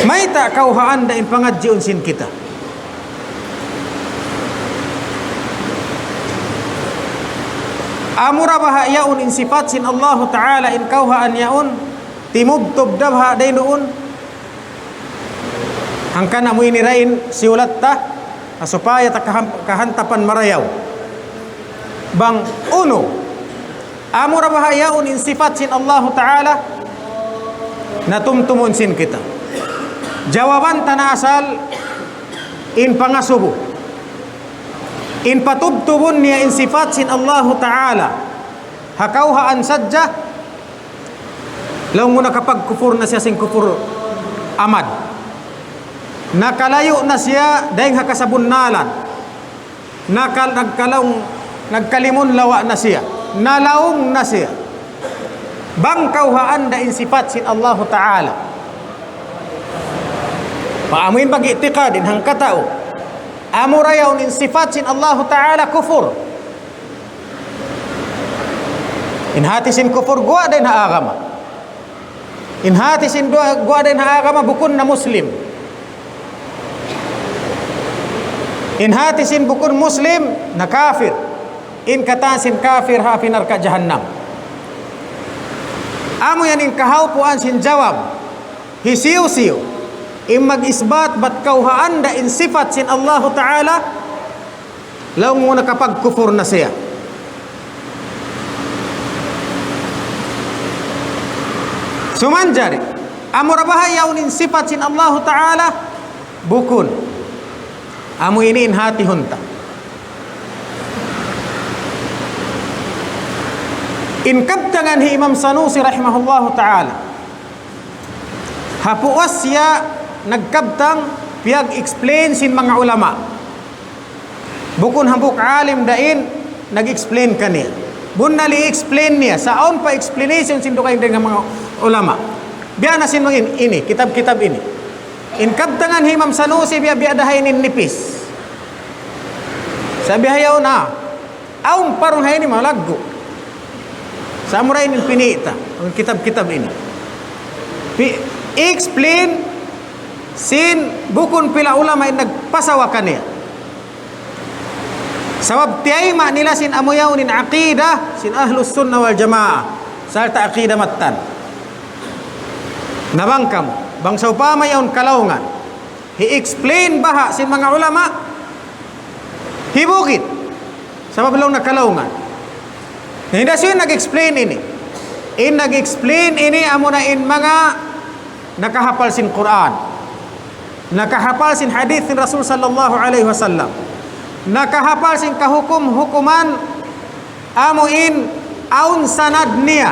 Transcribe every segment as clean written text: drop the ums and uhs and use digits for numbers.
may ta kauhaan da in pangadji unsin kita. Amura bahayaun in sifat sin Allah Ta'ala in kauhaan yaun timubtub dabha dainuun hangkana mo inirain siulat ta supaya ta kahantapan marayaw bang uno amura bahayaun in sifat sin Allah Ta'ala natumtumun sin kita jawaban tanah asal in pangasubo in patubtubun niya in sifat sin Allah Ta'ala hakauhaan sadja law mo nakapagkufur na siya sing kufur amad nakalayo na siya dahing hakasabunnalan nagkalimun lawa na siya nalaong na siya bang kauhaan da in sifat sin Allah Ta'ala paamuin pag-i'tiqad in hangkatao amurayaw in sifat sin Allah Ta'ala kufur in hati sin kufur gua din haagama in hati sin gua din haagama bukun na muslim in hati sin bukun muslim na kafir in kata sin kafir ha finar ka jahannam amo yan in kahawpuan sin jawab hisiw-siw in mag-isbat bat kauhaan da in sifat sin Allah Ta'ala law mo nakapagkufur na siya sumanjari amura bahayaw in sifat sin Allah Ta'ala bukun amo ini in hati hunta in kabtangan hi Imam Sanusi rahimahullahu ta'ala hapuas siya nagkabtang piyag explain sin mga ulama bukun hambuk alim dain nag-explain kaniya bunali explain niya saon pa explanation sin dukay ng mga ulama biya na sin mga ini kitab-kitab ini in kabtangan hi Imam Sanusi biya dahain in nipis sabi hayaw na aung parang hayin ni malaggo samurai in pinita ang kitab-kitab ini explain sin bukun pila ulama in nagpasawa kaniya sabab tiyayma nila sin amuyaw nin aqidah sin ahlus sunnah wal jamaah sarta aqidah mattan nabangkam bang sa upama yawn kalaungan hi-explain baha sin mga ulama hibukit sabab lang na kalaungan hindi siya nag-explain ini in nag-explain ini amo na in mga nakahapal sin Quran nakahapal sin hadith sin Rasul sallallahu alaihi wasallam nakahapal sin kahukum-hukuman amuin aun sanad niya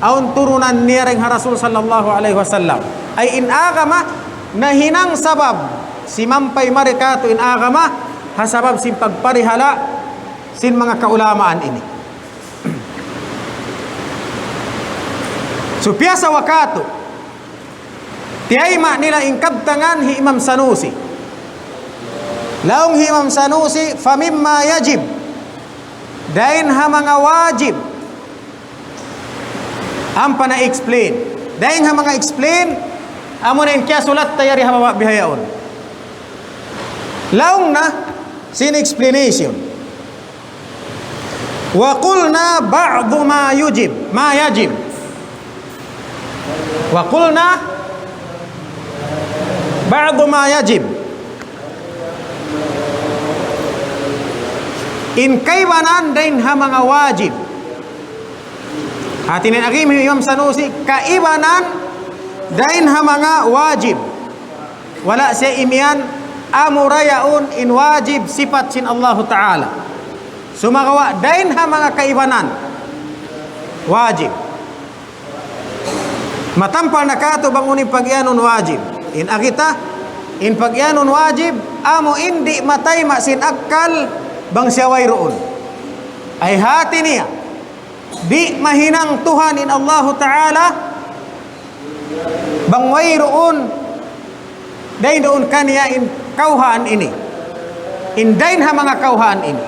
aun turunan niya ring Rasul sallallahu alaihi wasallam ay in agama na hinang sabab si mampay marikato in agama hasabab sin pagparihala sin mga kaulamaan ini supyasa wakato tiyayma nila ingkabtangan hi Imam Sanusi laong hi Imam Sanusi famimma yajib dain ha mga wajib ampa na explain dain ha mga explain amo na in kya sulat tayari ha bihayaon laong na sin explanation wa qulna ba'du ma yajib wa qulna ba'du ma yajib in kaibanan dain ha mga wajib hatinin akim Imam Sanusi kaibanan dain ha mga wajib wala siya imian amurayaun in wajib sifat sin Allah Ta'ala sumagawa dain ha mga kaibanan wajib matampal na kato bang uning pagyanon wajib in akita in pagyanon wajib amo indi matay masin akal bang siya way roon ay hati niya di mahinang Tuhan in Allah Ta'ala bang way roon dain doon kaniya in kauhaan ini in dain ha mga kauhaan ini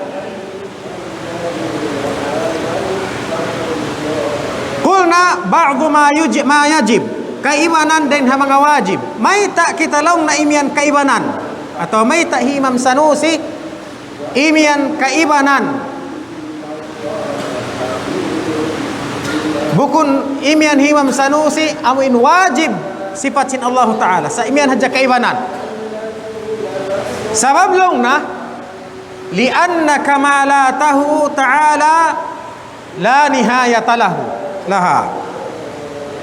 qulna ba'du ma yajib kaibanan din ha mga wajib. May ta kita lang na imian kaibanan atau may ta Imam Sanusi imian kaibanan bukun imian Imam Sanusi amuin wajib sifat sin Allah Ta'ala sa imian haja kaibanan sabab long na lianna kamalatahu ta'ala la nihayata lahu laha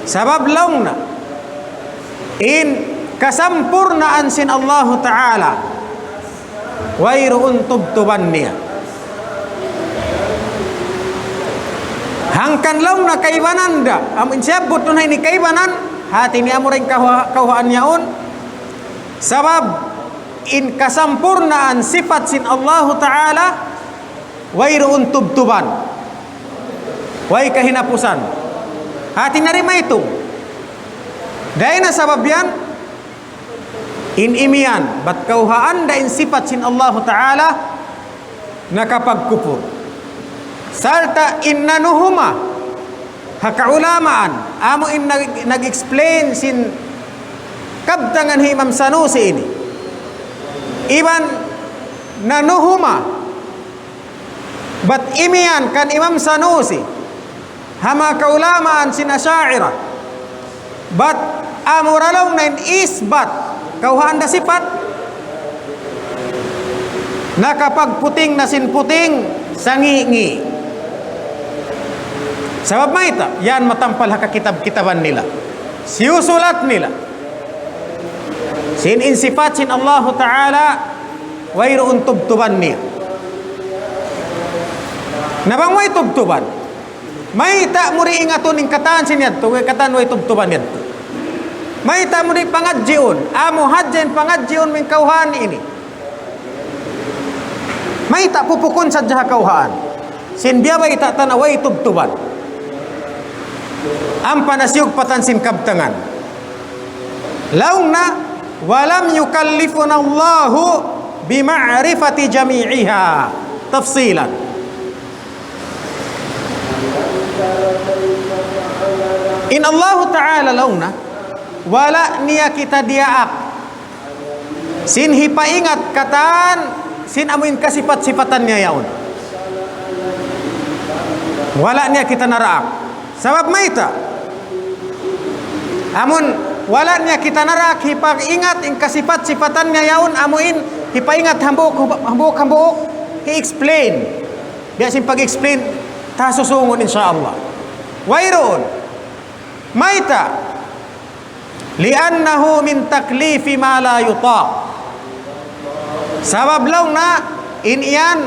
sabab long na in kasampurnaan sin Allah Ta'ala wayruun tubtuban niya hangkan long na kaibanan da amin siyabot nun ini kaibanan hati ni amurin kauhaan niyaon sabab in kasampurnaan sifat sin Allah Ta'ala wayruun tubtuban way kahinapusan hati narima itu dahil na sabab yan in imian bat kauhaan da in sifat sin Allah Ta'ala nakapagkupur salta innanuhuma hakaulamaan amo in nag-explain sin kabtangan Imam Sanusi ini iban nanuhuma bat imian kan Imam Sanusi hama kaulamaan sin Asy'ariyah bat amuralong na isbat kauhaan da sifat nakapagputing na sin puting sangingi sabab maita yan matampal ha kitab-kitaban nila siusulat nila sin insifat sin Allah Ta'ala wayruun tubtuban niya nabang way tubtuban may ta muri ingaton ing kataan sin yadto kataan way tubtuban yadto may ta muri pangadjiun amo hadjen pangadjiun min kauhan ini may ta pupukon sa jaha kauhaan sin biya ba ita tanaway tubtuban ang panasiyog patansin kabtangan laung na walam yukallifuna Allahu bima'rifati jami'iha tafsilan in Allah Ta'ala laung na wala niya kita diaak sin hipaingat kataan sin amuin kasifat-sifatan niya yaon wala niya kita naraak sabab maita amun wala niya kita narak hipaingat ing kasifat-sifatan niya yaon amuin hipaingat hambuk i-explain biasin pag-explain tasusungon insyaallah wayroon maita li'annahu min taklifi ma la yutaq sabab law na inian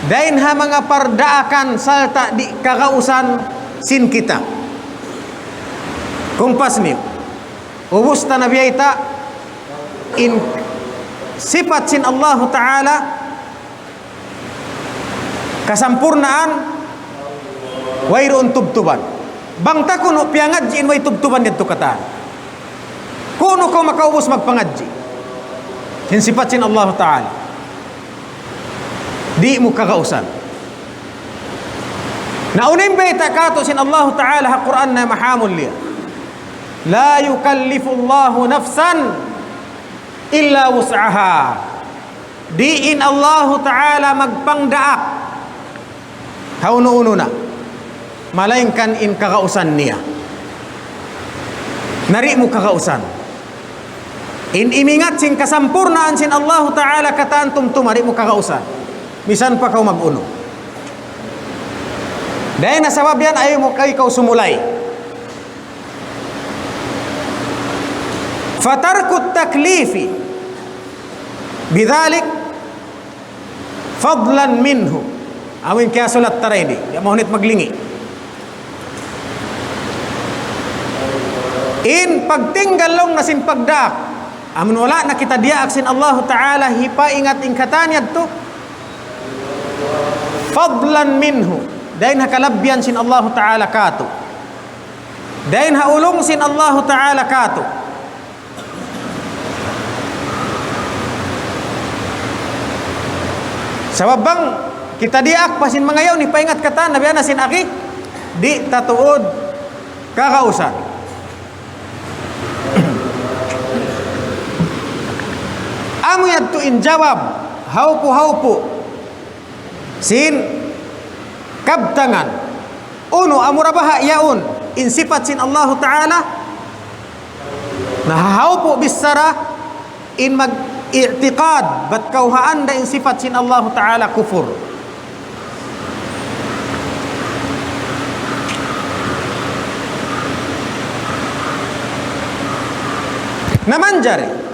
dain ha mga pardaakan salta di kakausan sin kita kumpas niyo ubus ta nabiyayta in sifat sin Allah Ta'ala kasampurnaan wayroon tubtuban bangta kuno piangadji in way tubtuban dito kataan kuno ko makaubos magpangadji in sifat sin Allah Ta'ala di mo kakausan naunin ba itakato sin Allah Ta'ala ha Quran na mahamul liya la yukallifu Allahu nafsan illa wus'aha diin Allah Ta'ala magpangdaak hauno-uno na malainkan in kakausan niya nari mo kakausan in imingat sin kasampurnaan sin Allah Ta'ala kataan tumtumari mo kakausan misan pa kau mag-uno dahil nasabab yan ayaw mo kayo ikaw sumulay fatarkut taklifi bidhalik fadlan minhu awin kaya sulat taray di ya mahunit maglingi in pagtinggal long na sin pagdaak amun wala na kita diaak sin Allah Ta'ala hipa ingat ingkatanyad to fadlan minhu dahin hakalabyan sin Allah Ta'ala kato dahin haulong sin Allah Ta'ala kato sabab bang kita diak pasin mga yaw ni paingat kata nabiyan na sin aki di tatuod kakausan itu injawab haupu sin kabtangan uno amurabaha yaun in sifat sin Allah Ta'ala nah haupu bisara in mag i'tiqad bat kauhaan da in sifat sin Allah Ta'ala kufur. Naman jari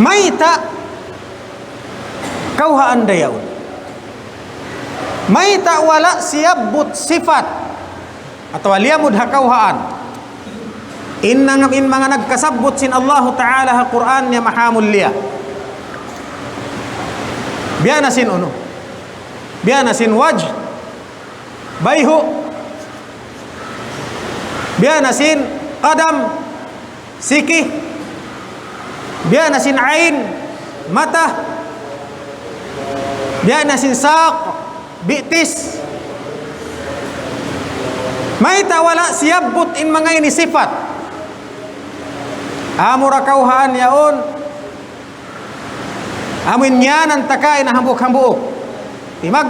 maita kauhaan dayaun maita wala siyabut sifat atau liyamud hakauhaan in mga nagkasabot sin Allah Ta'ala ha Quran niya mahamul liya biyana sin uno biyana sin wajh bayhu biyana sin qadam sikih biyana sin ain mata biyana sin saq bi'tis maita wala siyabut in mga ini sifat amura kauhaan yaon amin nyanan takain hambuk-hambuk timag